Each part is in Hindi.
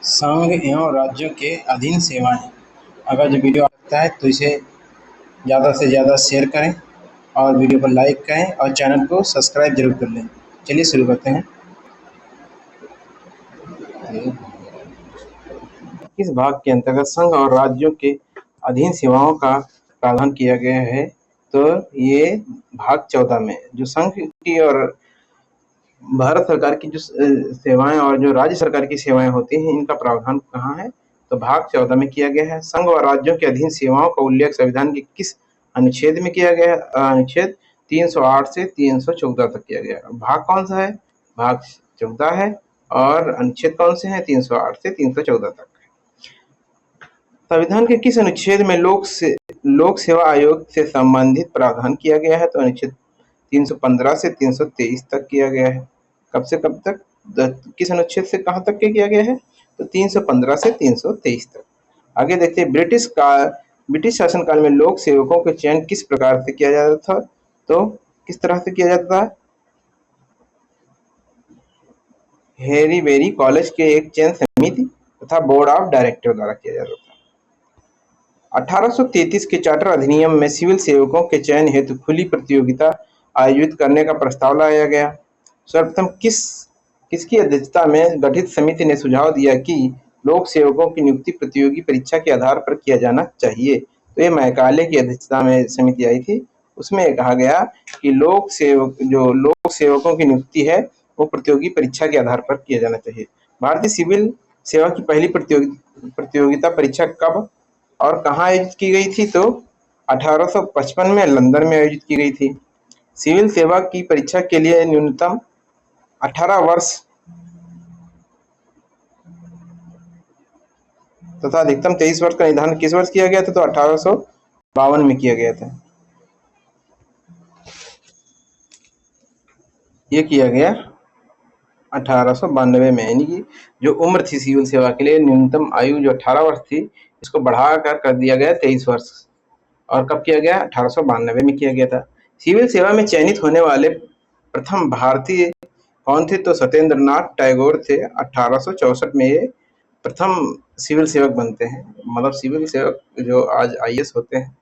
संघ एवं राज्यों के अधीन सेवाएं। अगर जो वीडियो लगता है तो इसे ज़्यादा से ज़्यादा शेयर करें और वीडियो को लाइक करें और चैनल को सब्सक्राइब जरूर कर लें। चलिए शुरू करते हैं। किस भाग के अंतर्गत संघ और राज्यों के अधीन सेवाओं का प्रावधान किया गया है? तो ये भाग 14 में जो संघ की और भारत सरकार की जो सेवाएं और जो राज्य सरकार की सेवाएं होती हैं, इनका प्रावधान कहाँ है? तो भाग 14 में किया गया है। संघ और राज्यों के अधीन सेवाओं का उल्लेख संविधान के किस अनुच्छेद में किया गया है? अनुच्छेद 308 से 314 तक किया गया है। भाग कौन सा है? भाग 14 है। और अनुच्छेद कौन से हैं? 308 से 314 तक। संविधान के किस अनुच्छेद में लोक सेवा आयोग से संबंधित प्रावधान किया गया है? तो अनुच्छेद 315 से 323 तक किया गया है। कब से कब तक? किस अनुच्छेद से कहाँ तक के किया गया है? तो 315 से 323 तक। आगे देखते हैं, ब्रिटिश शासनकाल में लोक सेवकों के चयन किस प्रकार से किया जाता था? तो किस तरह से किया जाता था? हैरीबेरी कॉलेज के एक चयन समिति तथा बोर्ड ऑफ डायरेक्टर द्वारा किया जाता था। 1833 के चार्टर अधिनियम में सिविल सेवकों के चयन हेतु खुली प्रतियोगिता आयोजित करने का प्रस्ताव लाया गया। सर्वप्रथम किसकी अध्यक्षता में गठित समिति ने सुझाव दिया कि लोक सेवकों की नियुक्ति प्रतियोगी परीक्षा के आधार पर किया जाना चाहिए? तो ये मैकाले की अध्यक्षता में समिति आई थी। उसमें कहा गया कि लोक सेवकों की नियुक्ति है वो प्रतियोगी परीक्षा के आधार पर किया जाना चाहिए। भारतीय सिविल सेवा की पहली प्रतियोगिता परीक्षा कब और कहाँ आयोजित की गई थी? तो 1855 में लंदन में आयोजित की गई थी। सिविल सेवा की परीक्षा के लिए न्यूनतम 18 वर्ष तथा अधिकतम 23 वर्ष का निर्धारण किस वर्ष किया गया था? तो 1852 में किया गया था। ये किया गया 1892 में, यानी कि जो उम्र थी सिविल सेवा के लिए न्यूनतम आयु जो 18 वर्ष थी, इसको बढ़ाकर कर दिया गया 23 वर्ष। और कब किया गया? 1892 में किया गया था। सिविल सेवा में चयनित होने वाले प्रथम भारतीय कौन थे? तो सत्येंद्र नाथ टैगोर थे। 1864 में ये प्रथम सिविल सेवक बनते हैं। मतलब सिविल सेवक जो आज आईएएस होते हैं,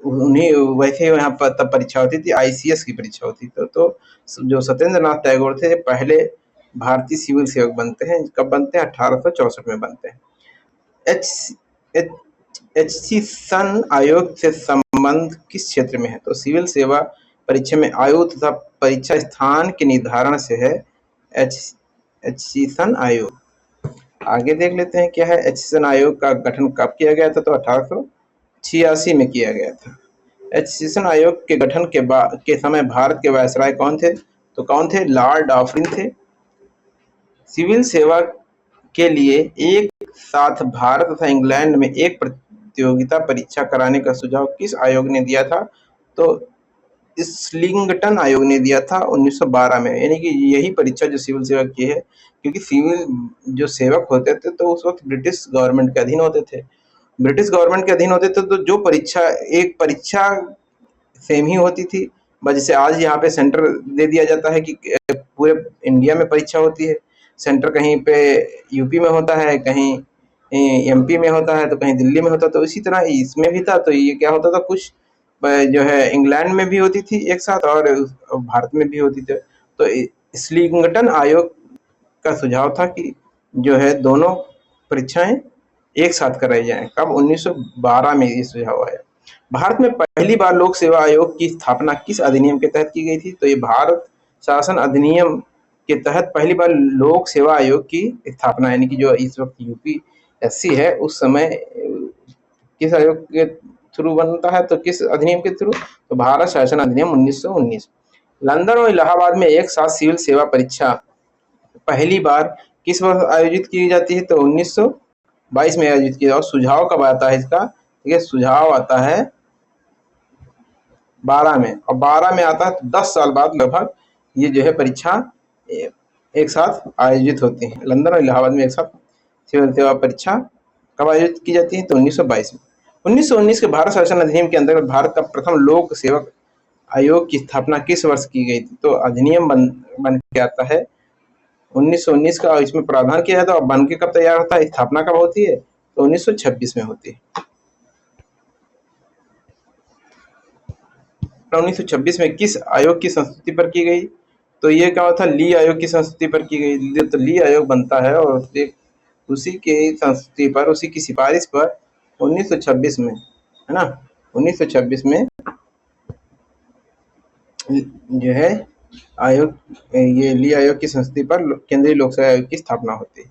उन्हीं वैसे यहाँ पर तब परीक्षा होती थी, आईसीएस की परीक्षा होती थी। तो जो सत्येंद्र नाथ टैगोर थे पहले भारतीय सिविल सेवक बनते हैं। कब बनते हैं? 1864 में बनते हैं। एचसीसन आयोग से संबंध किस क्षेत्र में है? तो सिविल सेवा परीक्षा में आयु तथा परीक्षा स्थान के निर्धारण से है एचसीसन आयोग। आगे देख लेते हैं क्या है। एचसीसन आयोग का गठन कब किया गया था? तो 1886 में किया गया था। एचसीसन आयोग के गठन के समय भारत के वायसराय कौन थे? तो कौन थे? लॉर्ड डॉफरिन थे। सिविल सेवा के लिए एक साथ भारत तथा इंग्लैंड में एक प्रतियोगिता परीक्षा कराने का सुझाव किस आयोग ने दिया था? तो इस्लिंगटन आयोग ने दिया था 1912 में। यानी कि यही परीक्षा जो सिविल सेवा की है, क्योंकि सिविल जो सेवक होते थे तो उस वक्त ब्रिटिश गवर्नमेंट के अधीन होते थे। ब्रिटिश गवर्नमेंट के अधीन होते थे तो जो एक परीक्षा सेम ही होती थी। बस जैसे आज यहाँ पे सेंटर दे दिया जाता है कि पूरे इंडिया में परीक्षा होती है। सेंटर कहीं पे यूपी में होता है, कहीं एमपी में होता है, तो कहीं दिल्ली में होता है। तो इसी तरह इसमें भी था। तो ये क्या होता था, कुछ जो है इंग्लैंड में भी होती थी एक साथ और भारत में भी होती थी। तो इस्लिंगटन आयोग का सुझाव था कि जो है दोनों परीक्षाएं एक साथ कराई जाएं। कब? 1912 में ये सुझाव आया। भारत में पहली बार लोक सेवा आयोग की स्थापना किस अधिनियम के तहत की गई थी? तो ये भारत शासन अधिनियम के तहत पहली बार लोक सेवा आयोग की स्थापना, यानी कि जो इस वक्त यूपीएससी है उस समय किस आयोग के थ्रू बनता है? तो किस अधिनियम के थ्रू? तो भारत शासन अधिनियम 1919। लंदन और इलाहाबाद में एक साथ सिविल सेवा परीक्षा पहली बार किस वर्ष आयोजित की जाती है? तो 1922 में आयोजित किया। और सुझाव कब आता है इसका? ये सुझाव आता है 12 में, और 12 में आता है तो 10 साल बाद लगभग ये जो है परीक्षा एक साथ आयोजित होती है। लंदन और इलाहाबाद में एक साथ सिविल सेवा परीक्षा कब आयोजित की जाती है? तो 1922 में। 1919 के भारत शासन अधिनियम के अंतर्गत भारत का प्रथम लोक सेवक आयोग की स्थापना किस वर्ष की गई थी? तो अधिनियम बन के आता है 1919 का इसमें प्रावधान किया जाता है। और बन के कब तैयार होता है, स्थापना कब होती है, तो 1926 में होती है। 1926 में किस आयोग की संस्तुति पर की गई, तो ये क्या था, ली आयोग की संस्तुति पर की गई। तो ली आयोग बनता है और उसी के संस्तुति पर, उसी की सिफारिश पर 1926 में, है ना, 1926 में जो है आयोग, ये ली आयोग की संस्तुति पर केंद्रीय लोक सेवा आयोग की स्थापना होती है।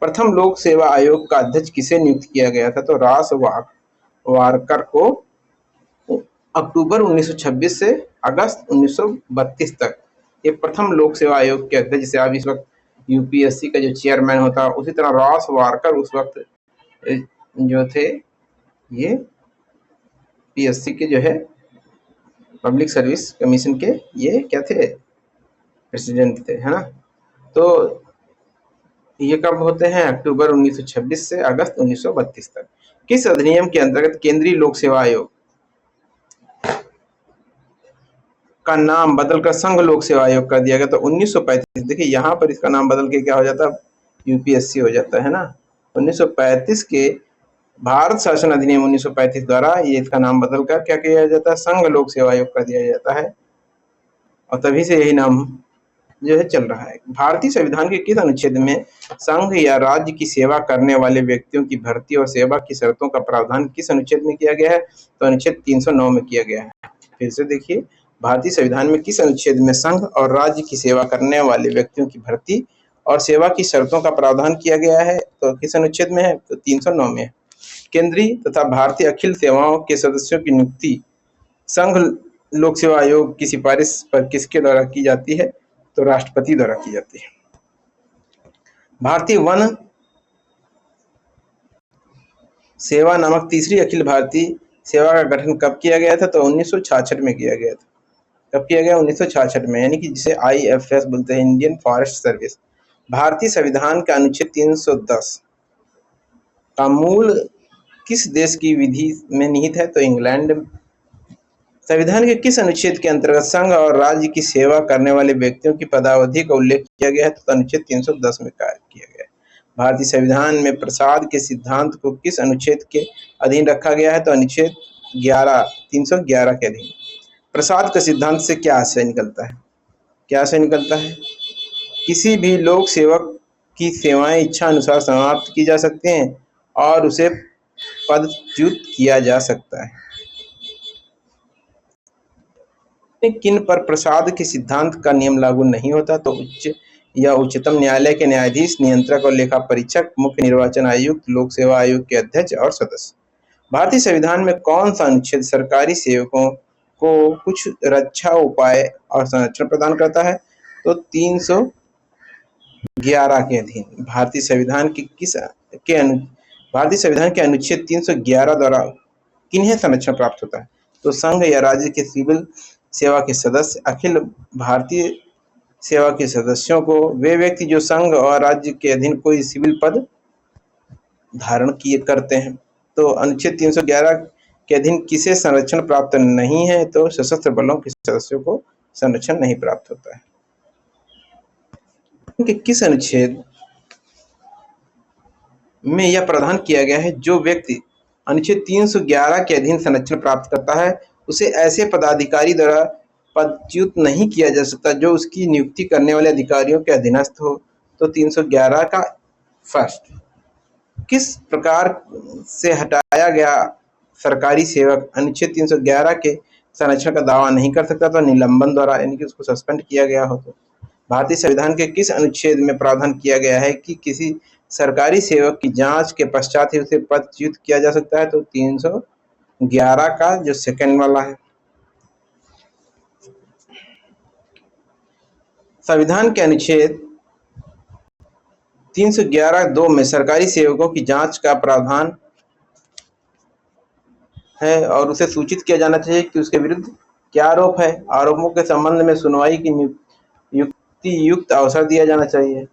प्रथम लोक सेवा आयोग का अध्यक्ष किसे नियुक्त किया गया था, तो रास वारकर को अक्टूबर 1926 से अगस्त 1932 तक ये प्रथम लोक सेवा आयोग के अध्यक्ष, जैसे आप इस वक्त यूपीएससी का जो चेयरमैन होता है, उसी तरह रास वारकर उस वक्त जो थे ये पीएससी के जो है पब्लिक सर्विस कमीशन के ये क्या थे, प्रेसिडेंट थे, है ना। तो ये कब होते हैं, अक्टूबर 1926 से अगस्त 1932 तक। किस अधिनियम के अंतर्गत केंद्रीय लोक सेवा आयोग का नाम बदलकर संघ लोक सेवा आयोग कर दिया गया, तो 1935। देखिए यहाँ पर इसका नाम बदल के क्या हो जाता है, यूपीएससी हो जाता है ना। 1935 के भारत शासन अधिनियम 1935 द्वारा ये इसका नाम बदलकर क्या किया जाता है, संघ लोक सेवा आयोग कर दिया जाता है, और तभी से यही नाम जो है चल रहा है। भारतीय संविधान के किस अनुच्छेद में संघ या राज्य की सेवा करने वाले व्यक्तियों की भर्ती और सेवा की शर्तों का प्रावधान किस अनुच्छेद में किया गया है, तो अनुच्छेद 309 में किया गया है। फिर से देखिए, भारतीय संविधान में किस अनुच्छेद में संघ और राज्य की सेवा करने वाले व्यक्तियों की भर्ती और सेवा की शर्तों का प्रावधान किया गया है, तो किस अनुच्छेद में है, तो 309 में है। केंद्रीय तथा भारतीय अखिल सेवाओं के सदस्यों की नियुक्ति संघ लोक सेवा आयोग की सिफारिश पर किसके द्वारा की जाती है, तो राष्ट्रपति द्वारा की जाती है। भारतीय वन सेवा नामक तीसरी अखिल भारतीय सेवा का गठन कब किया गया था, तो 1966 में किया गया था। कब किया गया, 1966 में, यानी कि जिसे IFS बोलते हैं, इंडियन फॉरेस्ट सर्विस। भारतीय संविधान का अनुच्छेद 310 का मूल किस देश की विधि में निहित है, तो इंग्लैंड। संविधान के किस अनुच्छेद के अंतर्गत संघ और राज्य की सेवा करने वाले व्यक्तियों की पदावधि का उल्लेख किया गया है, तो अनुच्छेद 310 में किया गया है। भारतीय संविधान में प्रसाद के सिद्धांत को किस अनुच्छेद के अधीन रखा गया है, तो अनुच्छेद 311 के अधीन। प्रसाद का सिद्धांत से क्या आशय निकलता है, क्या आशय निकलता है, किसी भी लोक सेवक की सेवाएं इच्छा अनुसार समाप्त की जा सकती हैं और उसे पदच्युत किया जा सकता है। किन पर प्रसाद के सिद्धांत का नियम लागू नहीं होता, तो उच्च या उच्चतम न्यायालय के न्यायाधीश, नियंत्रक और लेखा परीक्षक, मुख्य निर्वाचन आयुक्त, लोक सेवा आयोग के अध्यक्ष और सदस्य। भारतीय संविधान में कौन सा अनुच्छेद सरकारी सेवकों को कुछ रक्षा उपाय और संरक्षण प्रदान करता है, तो 311 के अधीन। भारतीय संविधान के अनुच्छेद 311 द्वारा किन्हें संरक्षण प्राप्त होता है, तो संघ या राज्य के सिविल सेवा के सदस्य, अखिल भारतीय सेवा के सदस्यों को वे व्यक्ति जो संघ और राज्य के अधीन कोई सिविल पद धारण किए करते हैं। तो अनुच्छेद 311 के अधीन किसे संरक्षण प्राप्त नहीं है, तो सशस्त्र बलों के सदस्यों को संरक्षण नहीं प्राप्त होता है। कि किस अनुच्छेद में यह प्रावधान किया गया है, जो व्यक्ति अनुच्छेद 311 के अधीन संरक्षण प्राप्त करता है उसे ऐसे पदाधिकारी द्वारा पदच्युत नहीं किया जा सकता जो उसकी नियुक्ति करने वाले अधिकारियों के अधीनस्थ हो, तो 311 का फर्स्ट। किस प्रकार से हटाया गया सरकारी सेवक अनुच्छेद 311 के संरक्षण का दावा नहीं कर सकता, तो निलंबन द्वारा, यानी कि उसको सस्पेंड किया गया हो। तो भारतीय संविधान के किस अनुच्छेद में प्रावधान किया गया है कि किसी सरकारी सेवक की जांच के पश्चात ही उसे पदच्युत किया जा सकता है, तो 311 का जो सेकंड वाला है। संविधान के अनुच्छेद 311(2) में सरकारी सेवकों की जांच का प्रावधान है और उसे सूचित किया जाना चाहिए कि उसके विरुद्ध क्या आरोप है। आरोपों के संबंध में सुनवाई की युक्त अवसर दिया जाना चाहिए।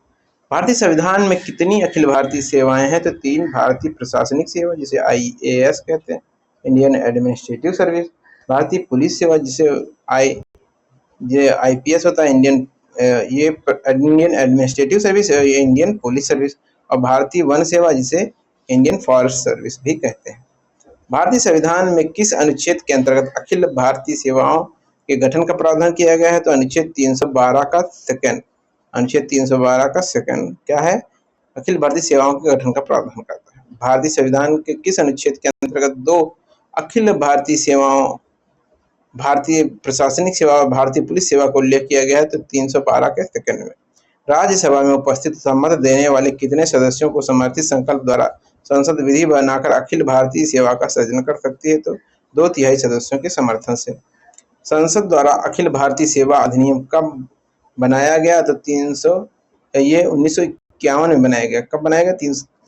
भारतीय संविधान में कितनी अखिल भारतीय सेवाएं हैं, तो 3 भारतीय प्रशासनिक सेवा जिसे IAS कहते हैं, इंडियन एडमिनिस्ट्रेटिव सर्विस, भारतीय पुलिस सेवा जिसे IPS होता है, इंडियन ये इंडियन एडमिनिस्ट्रेटिव सर्विस, ये इंडियन पुलिस सर्विस, और भारतीय वन सेवा जिसे इंडियन फॉरेस्ट सर्विस भी कहते हैं। भारतीय संविधान में किस अनुच्छेद के अंतर्गत अखिल भारतीय सेवाओं के गठन का प्रावधान किया गया है? तो अनुच्छेद 312 का सेकंड, अनुच्छेद 312 का सेकंड क्या है? अखिल भारतीय सेवाओं के गठन का प्रावधान करता है। भारतीय संविधान के किस अनुच्छेद के अंतर्गत दो अखिल भारतीय सेवाओं, भारतीय प्रशासनिक सेवा और भारतीय पुलिस सेवा का उल्लेख किया गया है? तो 312 के सेकंड में। राज्यसभा में उपस्थित सम्मत देने वाले कितने सदस्यों को समर्थित संकल्प द्वारा संसद विधि बनाकर अखिल भारतीय सेवा का सृजन कर सकती है? तो 2/3 सदस्यों के समर्थन से। संसद द्वारा अखिल भारतीय सेवा अधिनियम कब बनाया गया? तो 1951 में बनाया गया। कब बनाया गया?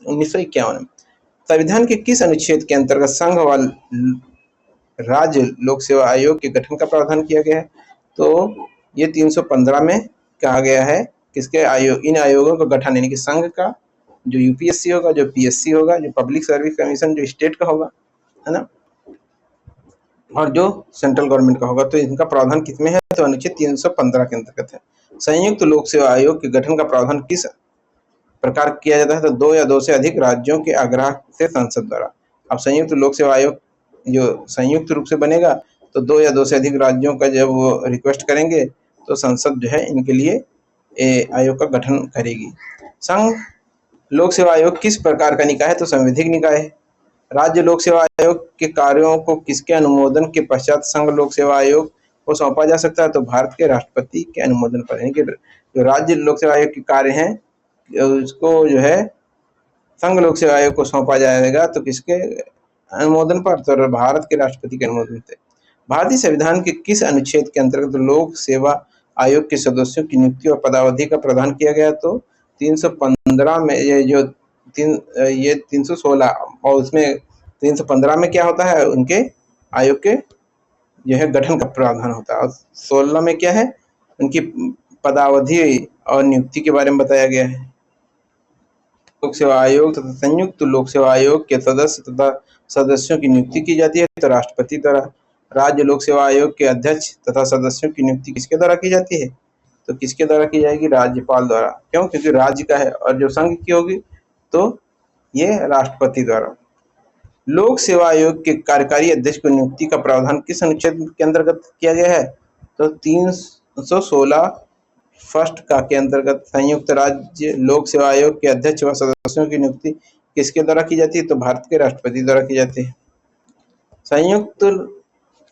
1951 में। संविधान के किस अनुच्छेद के अंतर्गत संघ व राज्य लोक सेवा आयोग के गठन का प्रावधान किया गया है? तो ये 315 में कहा गया है किसके आयोग, इन आयोगों का गठन, यानी कि संघ का, जो यूपीएससी होगा, जो पीएससी होगा, जो पब्लिक सर्विस कमीशन जो स्टेट का होगा, है ना, और जो सेंट्रल गवर्नमेंट का होगा। तो इनका प्रावधान किसमें है? तो अनुच्छेद 315 के अंतर्गत है। संयुक्त लोक सेवा आयोग के गठन का प्रावधान किस प्रकार किया जाता है? तो 2 या 2 से अधिक राज्यों के आग्रह से संसद द्वारा। अब संयुक्त लोक सेवा आयोग जो संयुक्त रूप से बनेगा तो 2 या 2 से अधिक राज्यों का जब वो रिक्वेस्ट करेंगे तो संसद जो है इनके लिए आयोग का गठन करेगी। संघ लोक सेवा आयोग किस प्रकार का निकाय है? तो संवैधानिक निकाय है। राज्य लोक सेवा आयोग के कार्यों को किसके अनुमोदन के पश्चात संघ लोक सेवा आयोग को सौंपा जा सकता है? तो भारत के राष्ट्रपति के अनुमोदन पर, यानी कि जो राज्य लोक सेवा आयोग के कार्य हैं उसको जो है संघ लोक सेवा आयोग को सौंपा जाएगा। तो किसके अनुमोदन पर? तो भारत के राष्ट्रपति के अनुमोदन से। भारतीय संविधान के किस अनुच्छेद के अंतर्गत लोक सेवा आयोग के सदस्यों की नियुक्ति और पदावधि का प्रावधान किया गया? तो 315 में ये 316, और उसमें 315 में क्या होता है? उनके आयोग के जो है गठन का प्रावधान होता है, और 16 में क्या है? उनकी पदावधि और नियुक्ति के बारे में बताया गया है। लोक सेवा आयोग तथा संयुक्त लोक सेवा आयोग के सदस्य तथा सदस्यों की नियुक्ति की जाती है तो राष्ट्रपति द्वारा। राज्य लोक सेवा आयोग के अध्यक्ष तथा सदस्यों की नियुक्ति किसके द्वारा की जाती है? तो किसके द्वारा की जाएगी? राज्यपाल द्वारा। क्यों? क्योंकि राज्य का है, और जो संघ की होगी तो ये राष्ट्रपति द्वारा। लोक सेवा आयोग के कार्यकारी अध्यक्ष को नियुक्ति का प्रावधान किस अनुच्छेद के अंतर्गत किया गया है? तो 316 फर्स्ट का के अंतर्गत। संयुक्त राज्य लोक सेवा आयोग के अध्यक्ष व सदस्यों की नियुक्ति किसके द्वारा की जाती है? तो भारत के राष्ट्रपति द्वारा की जाती है। संयुक्त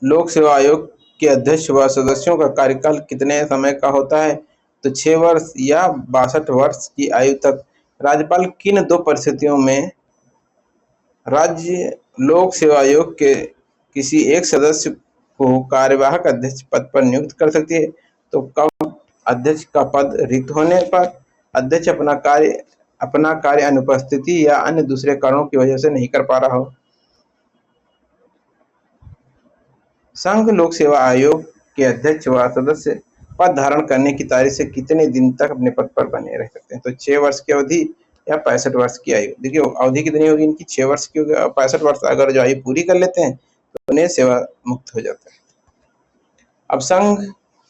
लोक सेवा आयोग के अध्यक्ष व सदस्यों का कार्यकाल कितने समय का होता है? तो 6 वर्ष या 62 वर्ष की आयु तक। राज्यपाल किन 2 परिस्थितियों में राज्य लोक सेवा आयोग के किसी एक सदस्य को कार्यवाहक अध्यक्ष पद पर नियुक्त कर सकती है? तो कब? अध्यक्ष का पद रिक्त होने पर, अध्यक्ष अपना कार्य अनुपस्थिति या अन्य दूसरे कारणों की वजह से नहीं कर पा रहा हो। संघ लोक सेवा आयोग के अध्यक्ष व सदस्य पद धारण करने की तारीख से कितने दिन तक अपने पद पर बने रह सकते हैं? तो 6 वर्ष की अवधि या 65 वर्ष की आयु। देखिए अवधि कितनी होगी इनकी? 6 वर्ष की होगी, और 65 वर्ष अगर जो आयु पूरी कर लेते हैं तो उन्हें सेवा मुक्त हो जाता है। अब संघ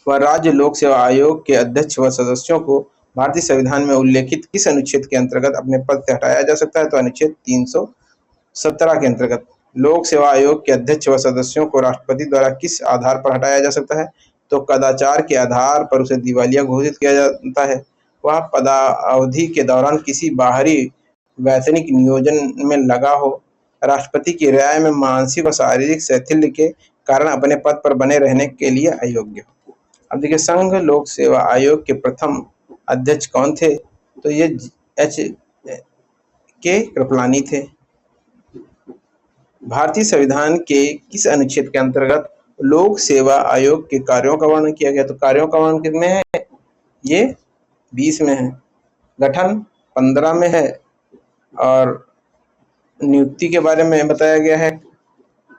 व राज्य लोक सेवा आयोग के अध्यक्ष व सदस्यों को भारतीय संविधान में उल्लेखित किस अनुच्छेद के अंतर्गत अपने पद से हटाया जा सकता है? तो अनुच्छेद 317 के अंतर्गत। लोक सेवा आयोग के अध्यक्ष व सदस्यों को राष्ट्रपति द्वारा किस आधार पर हटाया जा सकता है? तो कदाचार के आधार पर उसे दिवालिया घोषित किया जाता है। वह पदावधि के दौरान किसी बाहरी वैतनिक नियोजन में लगा हो, राष्ट्रपति की राय में मानसिक और शारीरिक शैथिल्य के कारण अपने पद पर बने रहने के लिए अयोग्य। अब देखिए संघ लोक सेवा आयोग के प्रथम अध्यक्ष कौन थे? तो ये H.K. कृपलानी थे। भारतीय संविधान के किस अनुच्छेद के अंतर्गत लोक सेवा आयोग के कार्यों का वर्णन किया गया? तो कार्यों का वर्णन किसमें है? ये 20 में है, गठन 15 में है, और नियुक्ति के बारे में बताया गया है,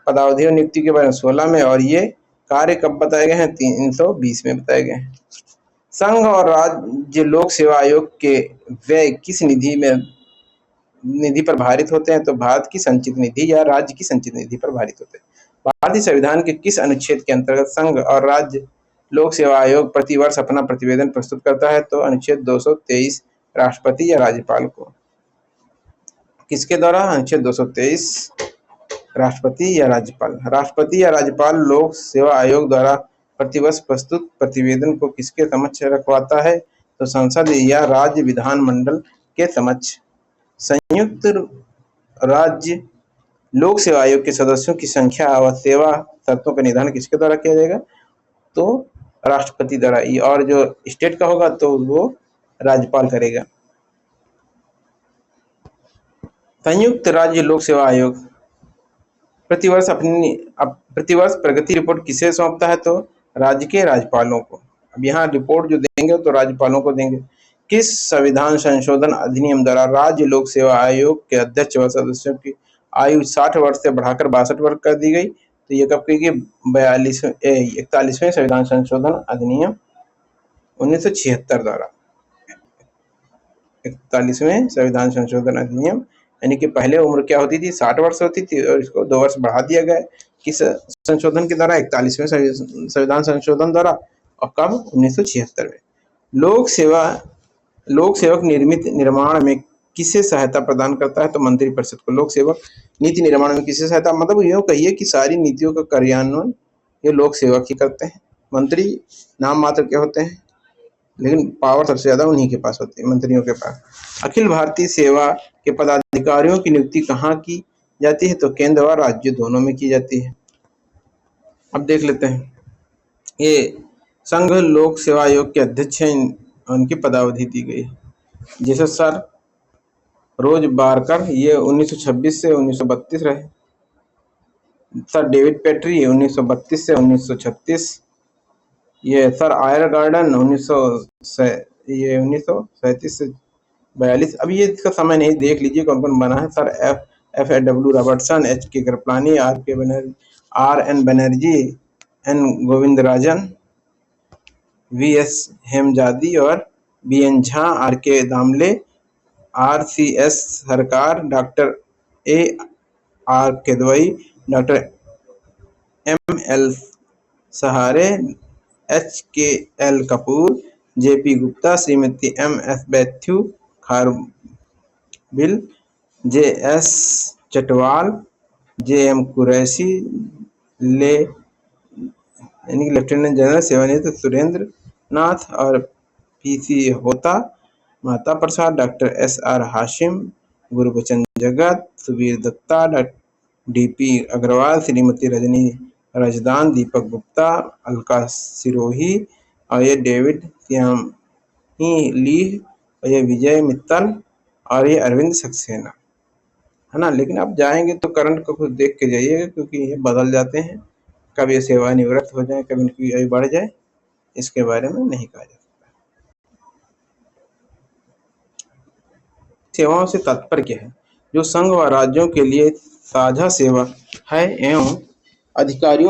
पदावधि और नियुक्ति के बारे में 16 में, और ये कार्य कब बताए गए हैं? 320 में बताए गए हैं। संघ और राज्य लोक सेवा आयोग के व्यय किस निधि पर भारित होते हैं? तो भारत की संचित निधि या राज्य की संचित निधि पर भारित होते हैं। भारतीय संविधान के किस अनुच्छेद के अंतर्गत संघ और राज्य लोक सेवा आयोग प्रतिवर्ष अपना प्रतिवेदन प्रस्तुत करता है, तो अनुच्छेद 223 राष्ट्रपति या राज्यपाल को। किसके द्वारा? अनुच्छेद 223 राष्ट्रपति या राज्यपाल। राष्ट्रपति या राज्यपाल लोक सेवा आयोग द्वारा प्रतिवर्ष प्रस्तुत प्रतिवेदन को किसके समक्ष रखवाता है? तो संसद या राज्य विधानमंडल के समक्ष। संयुक्त राज्य लोक सेवा आयोग के सदस्यों की संख्या व सेवा शर्तों का निर्धारण किसके द्वारा किया जाएगा? तो राष्ट्रपति द्वारा। और जो स्टेट का होगा तो वो राज्यपाल करेगा। संयुक्त राज्य लोक सेवा आयोग प्रतिवर्ष प्रगति रिपोर्ट किसे सौंपता है? तो राज्य के राज्यपालों को। अब यहाँ रिपोर्ट जो देंगे तो राज्यपालों को देंगे। किस संविधान संशोधन अधिनियम द्वारा राज्य लोक सेवा आयोग के अध्यक्ष व सदस्यों की आयु 60 वर्ष से बढ़ाकर 62 वर्ष कर दी गई? तो ये कब की गई? 41वें संविधान संशोधन अधिनियम 1976 द्वारा। 41वें संविधान संशोधन अधिनियम, यानी कि पहले उम्र क्या होती थी? 60 वर्ष होती थी और इसको 2 वर्ष बढ़ा दिया गया। किस संशोधन के द्वारा? 41वें संविधान संशोधन द्वारा। और कब? 1976 में। लोक सेवक निर्मित निर्माण में किसे सहायता प्रदान करता है? तो मंत्रिपरिषद को। लोक सेवक नीति निर्माण में किसे सहायता, मतलब यूँ कहिए कि सारी नीतियों का कार्यान्वयन ये लोक सेवक ही करते हैं। मंत्री नाम मात्र के होते हैं, लेकिन पावर सबसे ज्यादा उन्हीं के पास होती है, मंत्रियों के पास। अखिल भारतीय सेवा के पदाधिकारियों की नियुक्ति कहाँ की जाती है? तो केंद्र और राज्य दोनों में की जाती है। अब देख लेते हैं, ये संघ लोक सेवा आयोग के अध्यक्ष हैं, उनकी पदावधि दी गई है। जैसे सर रोज बारकर, ये 1926 से 1932 रहे। सर डेविड पेट्री 1932 से 1936। ये सर आयर गार्डन 1937 से 42। अब ये इसका समय नहीं, देख लीजिए कौन कौन बना है। Sir F W Robertson, H K Kripalani, R N Banerjee, N Govindarajan, V S Hemjadi और B N Jha, R K Damle, R C S Sarkar, doctor A R Kidwai, doctor M L Sahare, H K L Kapoor, J P Gupta, Shrimati M S Bethew Kharbil, J S Chatwal, J M Qureshi, यानी लेफ्टिनेंट जनरल सेवानिवृत्त सुरेंद्र नाथ और P C Hota, Mata Prasad, doctor S R Hashim, Gurbachan Jagat, Subir Dutta, D P Agarwal, Shrimati Rajni Razdan, Deepak Gupta, Alka Sirohi, और ये डेविड सियामी लीह, और ये विजय मित्तल, और ये अरविंद सक्सेना, है ना। लेकिन आप जाएंगे तो करंट को खुद देख के जाइएगा, क्योंकि ये बदल जाते हैं, कब ये सेवानिवृत्त हो जाए, कब इनकी आयु बढ़ जाए, इसके बारे में नहीं कहा जा सकता। सेवाओं से तात्पर्य क्या है? जो संघ व राज्यों के लिए साझा सेवा है एवं अधिकारी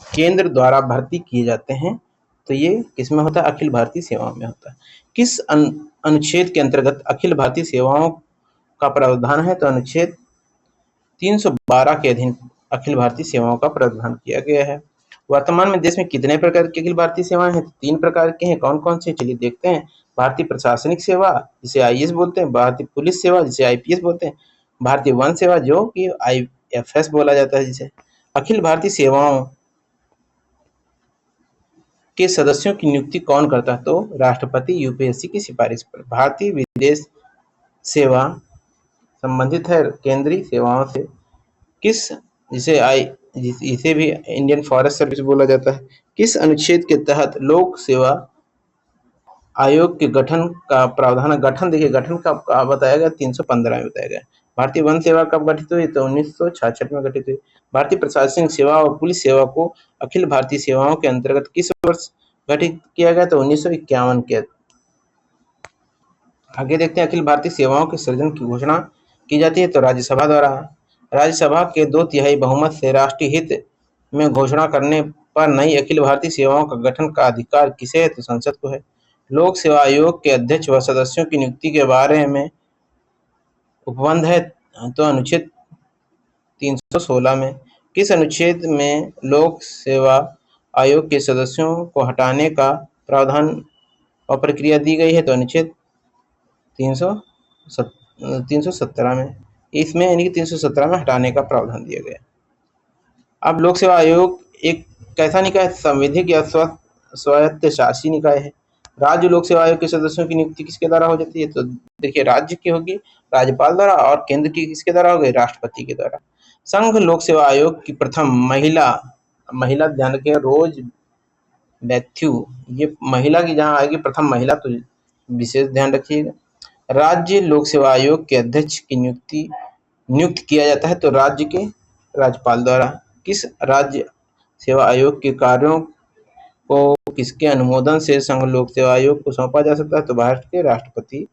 केंद्र द्वारा भर्ती किए जाते हैं, तो ये किसमें होता है? अखिल भारतीय सेवाओं में होता है। किस अनुच्छेद के अंतर्गत अखिल भारतीय सेवाओं का प्रावधान है? तो अनुच्छेद 312 के अधीन अखिल भारतीय सेवाओं का प्रावधान किया गया है। वर्तमान में देश में कितने प्रकार की अखिल भारतीय सेवाएं हैं? 3 प्रकार के हैं। कौन कौन से? चलिए देखते हैं। भारतीय प्रशासनिक सेवा, जिसे आईएएस बोलते हैं, भारतीय पुलिस सेवा, जिसे आईपीएस बोलते हैं, भारतीय वन सेवा, जो कि आईएफएस बोला जाता है जिसे। अखिल भारतीय सेवाओं के सदस्यों की नियुक्ति कौन करता है? तो राष्ट्रपति यूपीएससी की सिफारिश पर। भारतीय विदेश सेवा संबंधित है केंद्रीय सेवाओं से। इसे भी इंडियन फॉरेस्ट सर्विस बोला जाता है। किस अनुच्छेद के तहत लोक सेवा आयोग के गठन का प्रावधान? गठन देखिए, गठन का बताया गया 315 में बताया गया। भारतीय वन सेवा कब गठित हुई? तो 1966 में गठित हुई। भारतीय प्रशासनिक सेवा और पुलिस सेवा को अखिल भारतीय सेवाओं के अंतर्गत किस वर्ष गठित किया गया? तो 1951 के। आगे देखते हैं, अखिल भारतीय सेवाओं के सृजन की घोषणा की जाती है तो राज्यसभा द्वारा। राज्यसभा के 2/3 बहुमत से राष्ट्रीय हित में घोषणा करने पर नई अखिल भारतीय सेवाओं का गठन का अधिकार किसे है? तो संसद को है। लोक सेवा आयोग के अध्यक्ष व सदस्यों की नियुक्ति के बारे में उपबंध है तो अनुच्छेद 316 में। किस अनुच्छेद में लोक सेवा आयोग के सदस्यों को हटाने का प्रावधान और प्रक्रिया दी गई है? तो अनुच्छेद 317 में, इसमें यानी कि 317 में हटाने का प्रावधान दिया गया। अब लोक सेवा आयोग एक कैसा निकाय, संवैधानिक या स्वायत्तशासी निकाय है। राज्य लोक सेवा आयोग के सदस्यों की नियुक्ति किसके द्वारा हो जाती है? तो देखिए, राज्य की होगी राज्यपाल द्वारा, और केंद्र की किसके द्वारा होगी? राष्ट्रपति के द्वारा। संघ लोक सेवा आयोग की प्रथम महिला ध्यान रखिए, रोज मैथ्यू, ये महिला की जहाँ आएगी प्रथम महिला, तो विशेष ध्यान रखिएगा। राज्य लोक सेवा आयोग के अध्यक्ष की नियुक्त किया जाता है तो राज्य के राज्यपाल द्वारा। किस राज्य सेवा आयोग के कार्यों को किसके अनुमोदन से संघ लोक सेवा आयोग को सौंपा जा सकता है? तो भारत के राष्ट्रपति।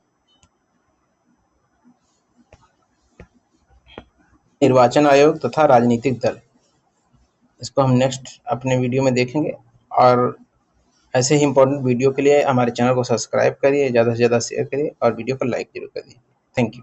निर्वाचन आयोग तथा राजनीतिक दल, इसको हम नेक्स्ट अपने वीडियो में देखेंगे। और ऐसे ही इंपॉर्टेंट वीडियो के लिए हमारे चैनल को सब्सक्राइब करिए, ज़्यादा से ज़्यादा शेयर करिए और वीडियो को लाइक जरूर करिए। Thank you.